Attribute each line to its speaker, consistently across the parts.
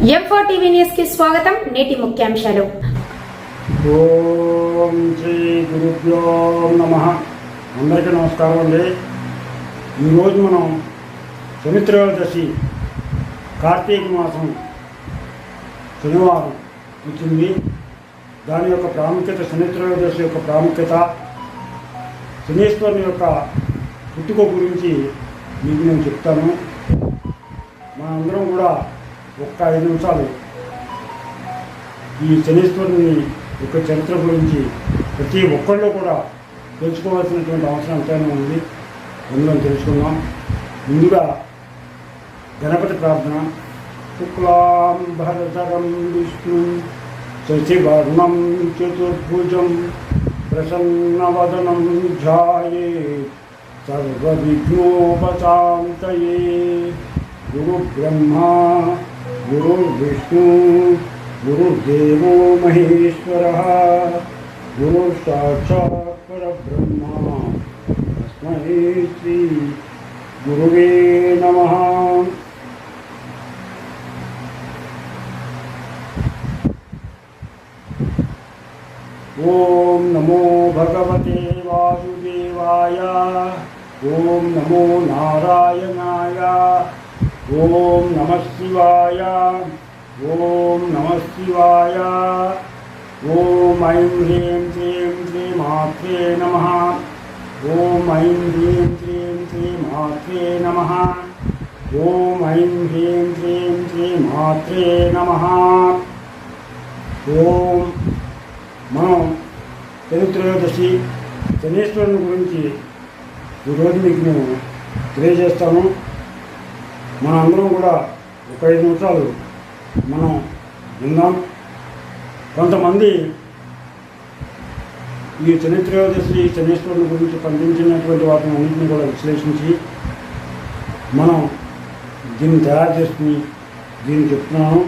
Speaker 1: M4 TV news కి స్వాగతం. నేటి ముఖ్యాంశాలు.
Speaker 2: ఓం శ్రీ గురుభ్యో నమః. అందరికీ నమస్కారం అండి. ఈరోజు మనం శనిత్రయోదశి కార్తీక మాసం శనివారం వచ్చింది. దాని యొక్క ప్రాముఖ్యత, శనిత్రయోదశి యొక్క ప్రాముఖ్యత, శనీశ్వరుని యొక్క పుట్టుక గురించి మీకు నేను చెప్తాను. మనందరం కూడా ఒక్క 5 నిమిషాలు ఈ శనీశ్వరుని యొక్క చరిత్ర గురించి ప్రతి ఒక్కళ్ళు కూడా తెలుసుకోవాల్సినటువంటి అవసరం ఎంతైనా ఉంది. అందులో తెలుసుకుందాం. ముందుగా గణపతి ప్రార్థన. శుక్లాంబరధరం విష్ణు శశివర్ణం చతుర్భుజం ప్రసన్నవదనం ధ్యాయేత్ సర్వవిఘ్నోపశాంతయే. గురు బ్రహ్మా గురుర్విష్ణు గురుర్దేవో మహేశ్వరః గురుర్ సాక్షాత్ పరబ్రహ్మ తస్మై శ్రీ గురువే నమః. ఓం నమో భగవతే వాసుదేవాయ. ఓం నమో నారాయణాయ. ఓం నమః శివాయ. ఓం నమః శివాయ. ఓం ఐం హ్రీం శ్రీం శ్రీ మాత్రే నమః. ఓం ఐం హ్రీం శ్రీం శ్రీ మాత్రే నమః. ఓం ఐం హ్రీం శ్రీం శ్రీ మాత్రే నమః. ఓం మనం శనిత్రయోదశి శనీశ్వరుని గురించి ఈరోజు మీకు నేను తెలియజేస్తాను. మన అందరం కూడా ఒక 5 నిమిషాలు మనం విందాం. కొంతమంది ఈ శనిత్రయోదశి శనీశ్వరుని గురించి పండించినటువంటి వాటిని అన్నింటినీ కూడా విశ్లేషించి మనం దీన్ని తయారు చేసుకుని దీన్ని చెప్తున్నాను.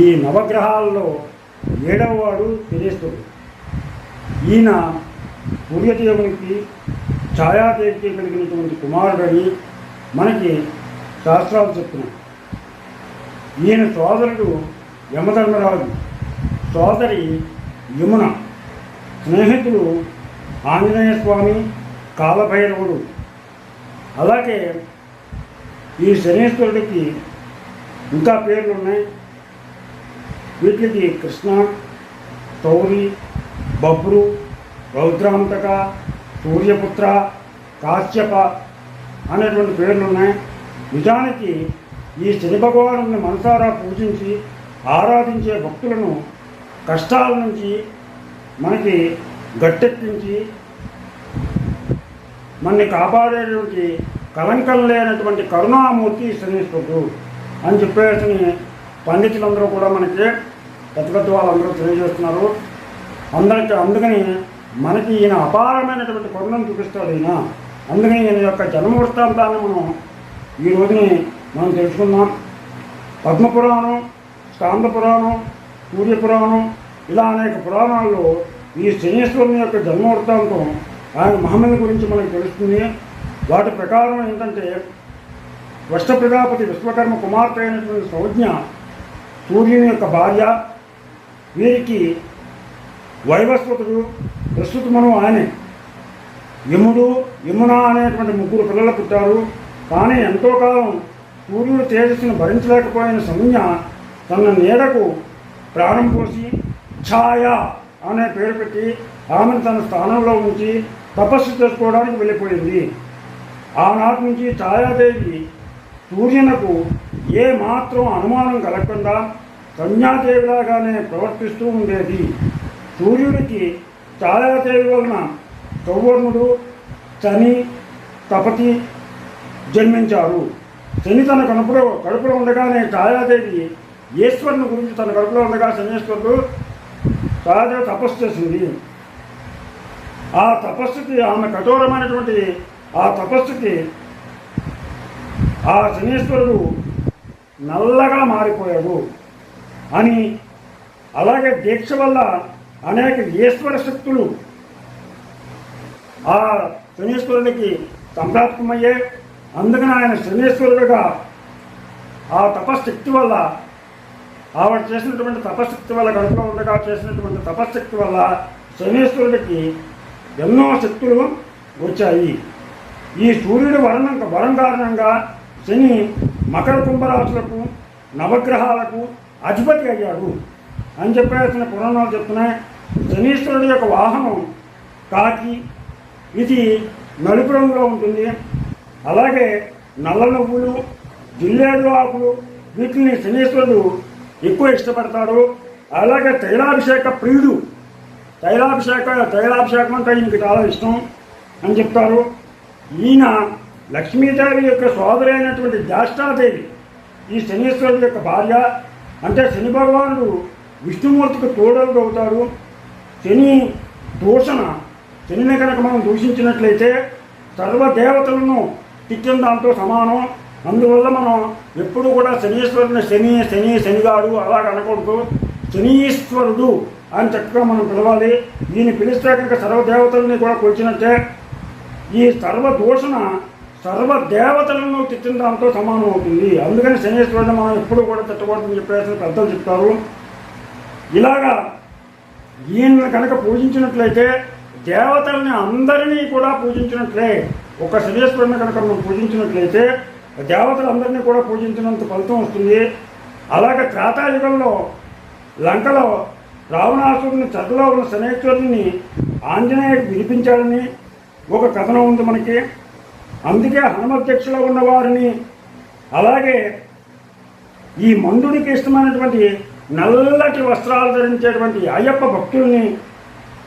Speaker 2: ఈ నవగ్రహాల్లో 7వ వాడు శనీశ్వరుడు. ఈయన సూర్యదేవునికి ఛాయాదేవికి కలిగినటువంటి కుమారుడని మనకి శాస్త్రాలు చెప్తున్నాయి. ఈయన సోదరుడు యమధర్మరాజు, సోదరి యమున, స్నేహితులు ఆంజనేయ స్వామి, కాలభైరవుడు. అలాగే ఈ శనీశ్వరుడికి ఇంకా పేర్లు ఉన్నాయి. వీటికి కృష్ణ, తౌరి, బబ్రు, రౌద్రాంతక, సూర్యపుత్ర, కాశ్యప అనేటువంటి పేర్లు ఉన్నాయి. నిజానికి ఈ శని భగవాను మనసారా పూజించి ఆరాధించే భక్తులను కష్టాల నుంచి మనకి గట్టెక్కించి మనని కాపాడేటువంటి కలంకం లేనటువంటి కరుణామూర్తి శనీశ్వరుడు అని చెప్పేసి పండితులందరూ కూడా మనకి పెద్ద పెద్ద వాళ్ళందరూ తెలియజేస్తున్నారు. అందుకని మనకి ఈయన అపారమైనటువంటి కరుణను చూపిస్తాడు ఈయన. అందుకని ఈయన యొక్క జన్మ వృత్తాంతాన్ని మనం ఈ రోజుని మనం తెలుసుకుందాం. పద్మపురాణం, స్కాందపురాణం, సూర్యపురాణం ఇలా అనేక పురాణాల్లో ఈ శనీశ్వరుని యొక్క జన్మ వృత్తాంతం, ఆయన మహిమల గురించి మనకు తెలుస్తుంది. వాటి ప్రకారం ఏంటంటే, వష్ట ప్రజాపతి విశ్వకర్మ కుమార్తె అయినటువంటి సౌజ్ఞ సూర్యుని యొక్క భార్య. వీరికి వైవస్వతుడు, ప్రస్తుతమును ఆయనే, యముడు, యమున అనేటువంటి 3 పిల్లలు పుట్టారు. కానీ ఎంతో కాలం సూర్యుడు తేజస్సును భరించలేకపోయిన సౌజ్ఞ తన నీడకు ప్రాణం పోసి ఛాయ అనే పేరు పెట్టి ఆమెను తన స్థానంలో ఉంచి తపస్సు చేసుకోవడానికి వెళ్ళిపోయింది. ఆనాటి నుంచి ఛాయాదేవి సూర్యునకు ఏ మాత్రం అనుమానం కలగకుండా సంజ్ఞాదేవిలాగానే ప్రవర్తిస్తూ ఉండేది. సూర్యుడికి ఛాయాదేవి వలన సౌవర్ణుడు, శని, తపతి జన్మించారు. శని తన కడుపులో ఉండగానే ఛాయాదేవి ఈశ్వరుని గురించి తన కడుపులో ఉండగా శనీశ్వరుడు ఛాయాదేవి తపస్సు చేసింది. ఆ తపస్సుకి, ఆమె కఠోరమైనటువంటి ఆ తపస్సుకి ఆ శనీశ్వరుడు నల్లగా మారిపోయాడు అని, అలాగే దీక్ష వల్ల అనేక ఈశ్వర శక్తులు ఆ శనీశ్వరుడికి సంప్రాప్తమయ్యే. అందుకని ఆయన శనీశ్వరుడుగా ఆ తపశక్తి వల్ల, ఆవిడ చేసినటువంటి తపశక్తి వల్ల, కడుపులో ఉండగా చేసినటువంటి తపశక్తి వల్ల శనీశ్వరుడికి ఎన్నో శక్తులు వచ్చాయి. ఈ సూర్యుడి వరం కారణంగా శని మకర కుంభరాశులకు, నవగ్రహాలకు అధిపతి అయ్యాడు అని చెప్పేసిన పురాణాలు చెప్తున్నాయి. శనీశ్వరుడి యొక్క వాహనం కాకి, ఇది నలుపు రంగులో ఉంటుంది. అలాగే నల్ల నువ్వులు, జిల్లేడు ఆకులు, వీటిని శనీశ్వరుడు ఎక్కువ ఇష్టపడతాడు. అలాగే తైలాభిషేక ప్రియుడు, తైలాభిషేకం అంటే ఈయనకి చాలా ఇష్టం అని చెప్తారు. ఈయన లక్ష్మీదేవి యొక్క సోదరైనటువంటి జ్యేష్ఠాదేవి ఈ శనీశ్వరుడు యొక్క భార్య. అంటే శని భగవానుడు విష్ణుమూర్తికి తోడలుగా అవుతాడు. శనిని కనుక మనం దూషించినట్లయితే సర్వదేవతలను తిట్టిన దాంతో సమానం. అందువల్ల మనం ఎప్పుడు కూడా శనీశ్వరుని శనిగాడు అలాగ అనకూడదు. శనీశ్వరుడు అని చక్కగా మనం పిలవాలి. దీన్ని పిలిస్తే కనుక సర్వదేవతలని కూడా కొలిచినట్టే. ఈ సర్వదూషణ సర్వదేవతలను తిట్టిన దాంతో సమానం అవుతుంది. అందుకని శనీశ్వరుని మనం ఎప్పుడు కూడా తిట్టకూడదని చెప్పేసి పెద్దలు చెప్తారు. ఇలాగా ఈయన కనుక పూజించినట్లయితే దేవతల్ని అందరినీ కూడా పూజించినట్లే. ఒక శనీశ్వరుని కనుక మనం పూజించినట్లయితే దేవతలందరినీ కూడా పూజించినంత ఫలితం వస్తుంది. అలాగే త్రేతాయుగంలో లంకలో రావణాసురుని చెరలో ఉన్న శనీశ్వరుని ఆంజనేయుడు విడిపించాడని ఒక కథనం ఉంది మనకి. అందుకే హనుమధ్యక్షులో ఉన్న వారిని, అలాగే ఈ మందుడికి ఇష్టమైనటువంటి నల్లటి వస్త్రాలు ధరించేటువంటి అయ్యప్ప భక్తుల్ని,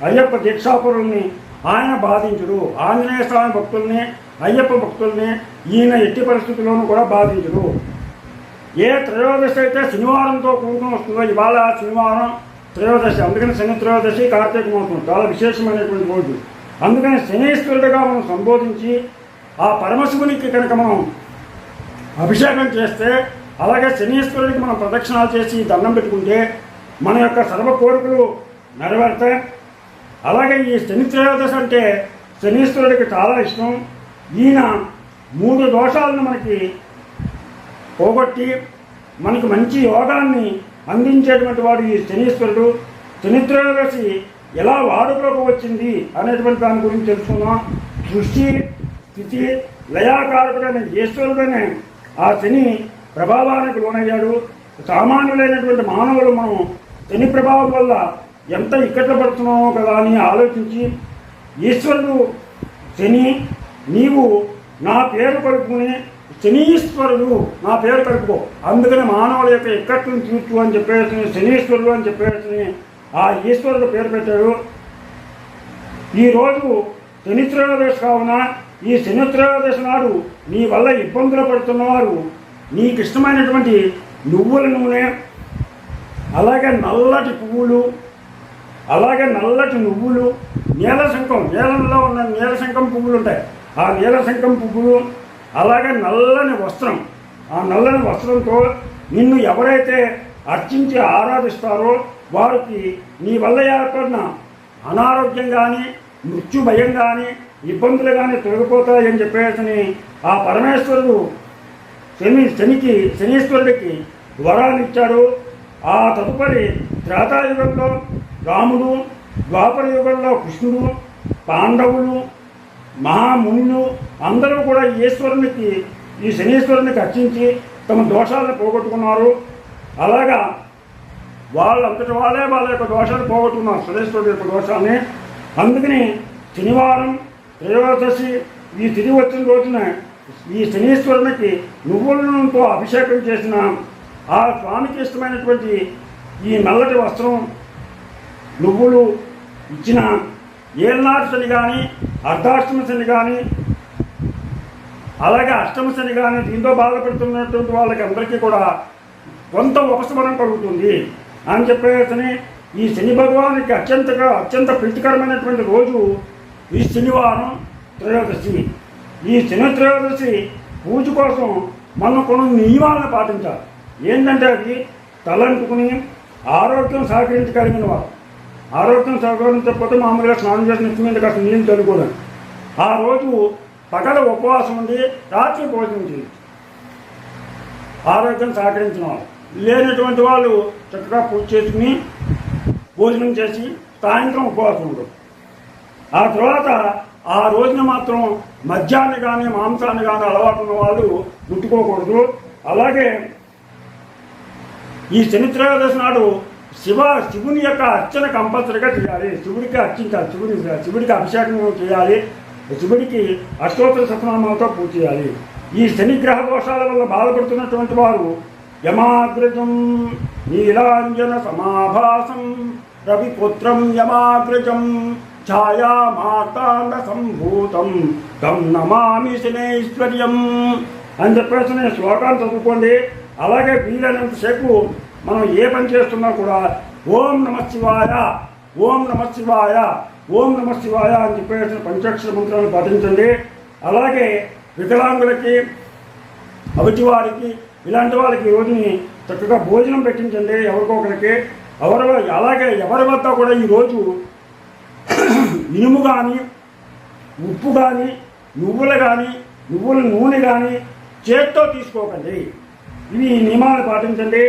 Speaker 2: అయ్యప్ప దీక్షాపురుల్ని ఆయన బాధించుడు. ఆంజనేయ స్వామి భక్తుల్ని, అయ్యప్ప భక్తుల్ని ఈయన ఎట్టి పరిస్థితుల్లోనూ కూడా బాధించుడు. ఏ త్రయోదశి అయితే శనివారంతో కూడుకుని వస్తుందో, ఇవాళ శనివారం త్రయోదశి, అందుకని శని త్రయోదశి కార్తీక మాసం చాలా విశేషమైనటువంటి రోజు. అందుకని శనీశ్వరుడిగా మనం సంబోధించి ఆ పరమశివునికి కనుక మనం అభిషేకం చేస్తే, అలాగే శనీశ్వరుడికి మనం ప్రదక్షిణాలు చేసి దండం పెట్టుకుంటే మన యొక్క సర్వ కోరికలు నెరవేరుతాయి. అలాగే ఈ శని త్రయోదశి అంటే శనీశ్వరుడికి చాలా ఇష్టం. ఈయన 3 దోషాలను మనకి పోగొట్టి మనకు మంచి యోగాన్ని అందించేటువంటి వాడు ఈ శనీశ్వరుడు. శని త్రయోదశి ఎలా వాడుకలోకి వచ్చింది అనేటువంటి దాని గురించి తెలుసుకుందాం. సృష్టి స్థితి లయాకారకుడైన ఈశ్వరుడనే ఆ శని ప్రభావానికి లోనయ్యాడు. సామాన్యులైనటువంటి మానవులు మనం శని ప్రభావం వల్ల ఎంత ఇక్కట్లు పడుతున్నామో కదా అని ఆలోచించి, ఈశ్వరుడు శని నీవు నా పేరు కలుపుకుని శనీశ్వరుడు నా పేరు కలుపుకో, అందుకని మానవుల యొక్క ఇక్కట్లను తీర్చు అని చెప్పేసి శనీశ్వరుడు అని చెప్పేసి ఆ ఈశ్వరుడు పేరు పెట్టాడు. ఈరోజు శని త్రయోదశి కావున ఈ శని త్రయోదశి నాడు నీ వల్ల ఇబ్బందులు పడుతున్నవారు నీకు ఇష్టమైనటువంటి నువ్వుల నూనె, అలాగే నల్లటి పువ్వులు, అలాగే నల్లటి నువ్వులు, నీలంలో ఉన్న నీలశంఖం పువ్వులు ఉంటాయి, ఆ నీలశంఖం పువ్వులు, అలాగే నల్లని వస్త్రం, ఆ నల్లని వస్త్రంతో నిన్ను ఎవరైతే అర్చించి ఆరాధిస్తారో వారికి నీ వల్ల ఏర్పడిన అనారోగ్యం కానీ, మృత్యు భయం కానీ, ఇబ్బందులు కానీ తొలగిపోతాయని చెప్పేసి ఆ పరమేశ్వరుడు శనీశ్వరుడికి వరాలు ఇచ్చాడు. ఆ తదుపరి త్రేతాయుగంలో రాముడు, ద్వాపర యుగంలో కృష్ణుడు, పాండవులు, మహామునులు అందరూ కూడా ఈ శనీశ్వరునికి అర్చించి తమ దోషాలను పోగొట్టుకున్నారు. అలాగా వాళ్ళంతటి వాళ్ళే వాళ్ళ యొక్క దోషాలు పోగొట్టుకున్నారు, శనీశ్వరుడు యొక్క దోషాన్ని. అందుకని శనివారం త్రయోదశి ఈ తిరిగి వచ్చిన రోజున ఈ శనీశ్వరునికి నువ్వులతో అభిషేకం చేసిన ఆ స్వామికి ఇష్టమైనటువంటి ఈ నల్లటి వస్త్రం, నువ్వులు ఇచ్చిన ఏళ్ళనాటి శని కానీ, అర్ధాష్టమ శని కానీ, అలాగే అష్టమ శని కానీ దీంతో బాధపడుతున్నటువంటి వాళ్ళకి అందరికీ కూడా కొంత ఉపశమనం కలుగుతుంది అని చెప్పేసి ఈ శని భగవానికి అత్యంత ప్రీతికరమైనటువంటి రోజు ఈ శనివారం త్రయోదశి. ఈ శని త్రయోదశి పూజ కోసం మనం కొన్ని నియమాలను పాటించాలి. ఏంటంటే అది తలంటుకుని ఆరోగ్యం సహకరించగలిగిన వారు, ఆరోగ్యం సహకరించకపోతే మామూలుగా స్నానం చేసిన నెత్తి మీద కాస్త నీళ్ళు చదువుకోవాలి. ఆ రోజు పగల ఉపవాసం ఉండి రాత్రి భోజనం చేయొచ్చు. ఆరోగ్యం సహకరించిన వాళ్ళు. లేనటువంటి వాళ్ళు చక్కగా పూజ చేసుకుని భోజనం చేసి సాయంత్రం ఉపవాసం ఉండదు. ఆ తర్వాత ఆ రోజున మాత్రం మద్యాన్ని కానీ మాంసాన్ని కానీ అలవాటు ఉన్న వాళ్ళు ముట్టుకోకూడదు. అలాగే ఈ శని త్రయోదశి నాడు శివుని యొక్క అర్చన కంపల్సరీగా చేయాలి. శివుడికి అర్చించాలి, శివుడికి అభిషేకం చేయాలి, శివుడికి అష్టోత్తర శతనామాలతో పూజ చేయాలి. ఈ శని గ్రహ దోషాల వల్ల బాధపడుతున్నటువంటి వారు యమాగ్రజం నీలాంజన సమాభాసం రవిపుత్రం యమాగ్రజం ఛాయా మార్తాండ సంభూతం తం నమామి శనైశ్వర్యం అని చెప్పేసి నేను శ్లోకాన్ని చదువుకోండి. అలాగే వీలైనంతసేపు మనం ఏ పని చేస్తున్నా కూడా ఓం నమ శివాయ, ఓం నమ శివాయ, ఓం నమ శివాయ అని చెప్పేసిన పంచాక్షర మంత్రాన్ని పఠించండి. అలాగే వికలాంగులకి, అవిటి వారికి, ఇలాంటి వాళ్ళకి ఈ రోజుని చక్కగా భోజనం పెట్టించండి ఎవరికొకరికి. అలాగే ఎవరి వద్ద కూడా ఈరోజు ఇనుము కానీ, ఉప్పు కానీ, నువ్వుల నూనె కానీ చేత్తో తీసుకోకండి. ఇవి నియమాలు పాటించండి.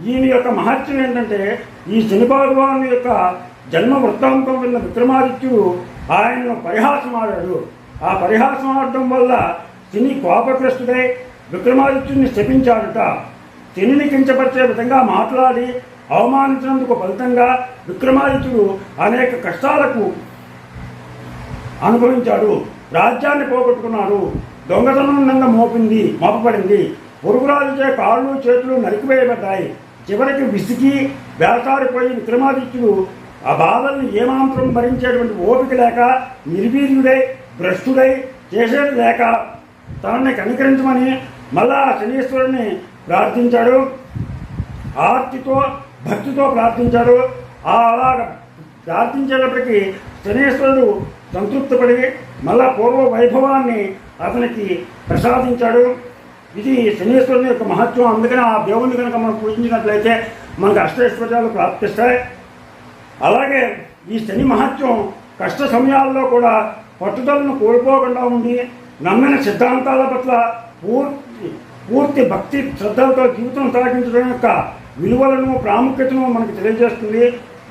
Speaker 2: ఈయన యొక్క మహత్యం ఏంటంటే, ఈ శని భగవాను యొక్క జన్మ వృత్తాంతం విన్న విక్రమాదిత్యుడు ఆయనను పరిహాసం ఆడాడు. ఆ పరిహాసం ఆడటం వల్ల శని కోపగ్రస్తుడై విక్రమాదిత్యుడిని శపించాడుట. శనిని కించపరిచే విధంగా మాట్లాడి అవమానించినందుకు ఫలితంగా విక్రమాదిత్యుడు అనేక కష్టాలకు అనుభవించాడు. రాజ్యాన్ని పోగొట్టుకున్నాడు. దొంగతనం మోపబడింది. పొరుగురాజుచే కాళ్ళు చేతులు నరికివేయబడ్డాయి. చివరికి విసిగి వేసారిపోయి విక్రమాదిత్యుడు ఆ బాధల్ని ఏమాంతరం భరించేటువంటి ఓపిక లేక నిర్వీర్యుడై భ్రష్టుడై చేసేది లేక తనని కనికరించమని మళ్ళా శనీశ్వరుని ప్రార్థించాడు. ఆర్తితో భక్తితో ప్రార్థించాడు. అలా ప్రార్థించేటప్పటికీ శనీశ్వరుడు సంతృప్తిపడి మళ్ళా పూర్వ వైభవాన్ని అతనికి ప్రసాదించాడు. ఇది శనీశ్వరుని యొక్క మహత్వం. అందుకని ఆ దేవుని కనుక మనం పూజించినట్లయితే మనకు అష్టైశ్వర్యాలు ప్రాప్తిస్తాయి. అలాగే ఈ శని మహత్యం కష్ట సమయాల్లో కూడా పట్టుదలను కోల్పోకుండా ఉండి నమ్మిన సిద్ధాంతాల పట్ల పూర్తి భక్తి శ్రద్ధలతో జీవితం సాగించడం యొక్క విలువలను ప్రాముఖ్యతను మనకు తెలియజేస్తుంది.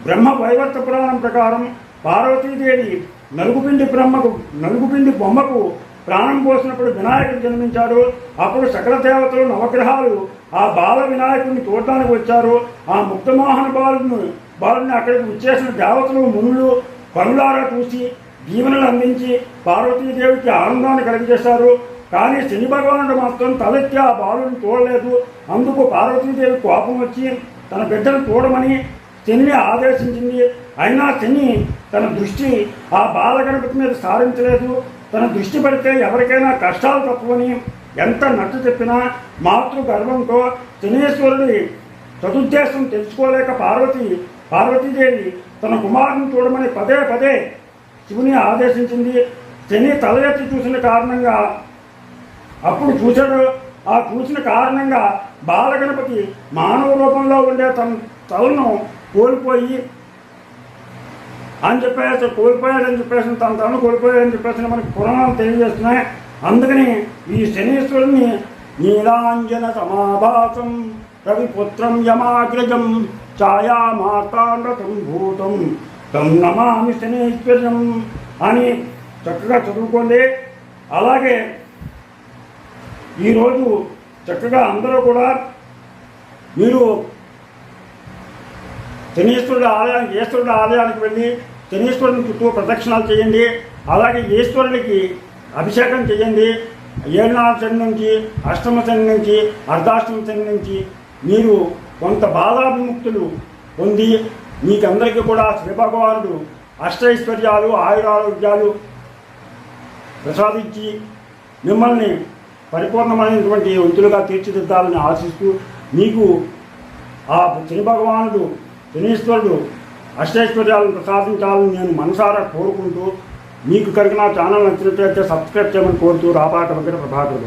Speaker 2: బ్రహ్మ వైవర్త పురాణం ప్రకారం పార్వతీదేవి నలుగుపిండి బొమ్మకు ప్రాణం పోసినప్పుడు వినాయకుడు జన్మించాడు. అప్పుడు సకల దేవతలు నవగ్రహాలు ఆ బాల వినాయకుడిని చూడటానికి వచ్చారు. ఆ ముక్తమోహన బాలుని అక్కడికి వచ్చేసిన దేవతలు మునులు కనులారా చూసి దీవెనలు అందించి పార్వతీదేవికి ఆనందాన్ని కలిగజేశారు. కానీ శని భగవానుడు మాత్రం తలెత్తి ఆ బాలుని చూడలేదు. అందుకు పార్వతీదేవి కోపం వచ్చి తన బిడ్డను చూడమని శనిని ఆదేశించింది. అయినా శని తన దృష్టి ఆ బాలగణపతి మీద సారించలేదు. తన దృష్టి పడితే ఎవరికైనా కష్టాలు తప్పవని ఎంత నచ్చ చెప్పినా మాతృ గర్వంతో శనీశ్వరుడి సదుద్దేశం తెలుసుకోలేక పార్వతీదేవి తన కుమారుని చూడమని పదే శివుని ఆదేశించింది. శని తల ఎత్తి చూసిన కారణంగా అప్పుడు చూశాడు. ఆ చూసిన కారణంగా బాలగణపతి మానవ రూపంలో ఉండే తన తలను కోల్పోయాడని చెప్పేసి తన తలను కోల్పోయాడని చెప్పేసి మనకి పురాణాలు తెలియజేస్తున్నాయి. అందుకని ఈ శనీశ్వరుని నీలాంజన సమాభాసం రవిపుత్రం యమాగ్రజం ఛాయా మార్తాండ సంభూతం తం నమామి శనీశ్వర్యం అని చక్కగా చదువుకోండి. అలాగే ఈరోజు చక్కగా అందరూ కూడా మీరు ఈశ్వరుడి ఆలయానికి వెళ్ళి శనీశ్వరుని చుట్టూ ప్రదక్షిణాలు చేయండి. అలాగే ఈశ్వరుడికి అభిషేకం చేయండి. 7 శని నుంచి, అష్టమ శని నుంచి, అర్ధాష్టమ శని నుంచి మీరు కొంత బాధాభిముక్తులు పొంది మీకందరికీ కూడా శ్రీ భగవానుడు అష్టైశ్వర్యాలు ఆయురారోగ్యాలు ప్రసాదించి మిమ్మల్ని పరిపూర్ణమైనటువంటి వంతులుగా తీర్చిదిద్దాలని ఆశిస్తూ మీకు ఆ శని భగవానుడు శనీశ్వరుడు అష్టైశ్వర్యాలను ప్రసాదించాలని నేను మనసారా కోరుకుంటూ మీకు కనుక నా ఛానల్ నచ్చినట్లయితే సబ్స్క్రైబ్ చేయమని కోరుతూ రాపాట వెంకట ప్రభాకర్.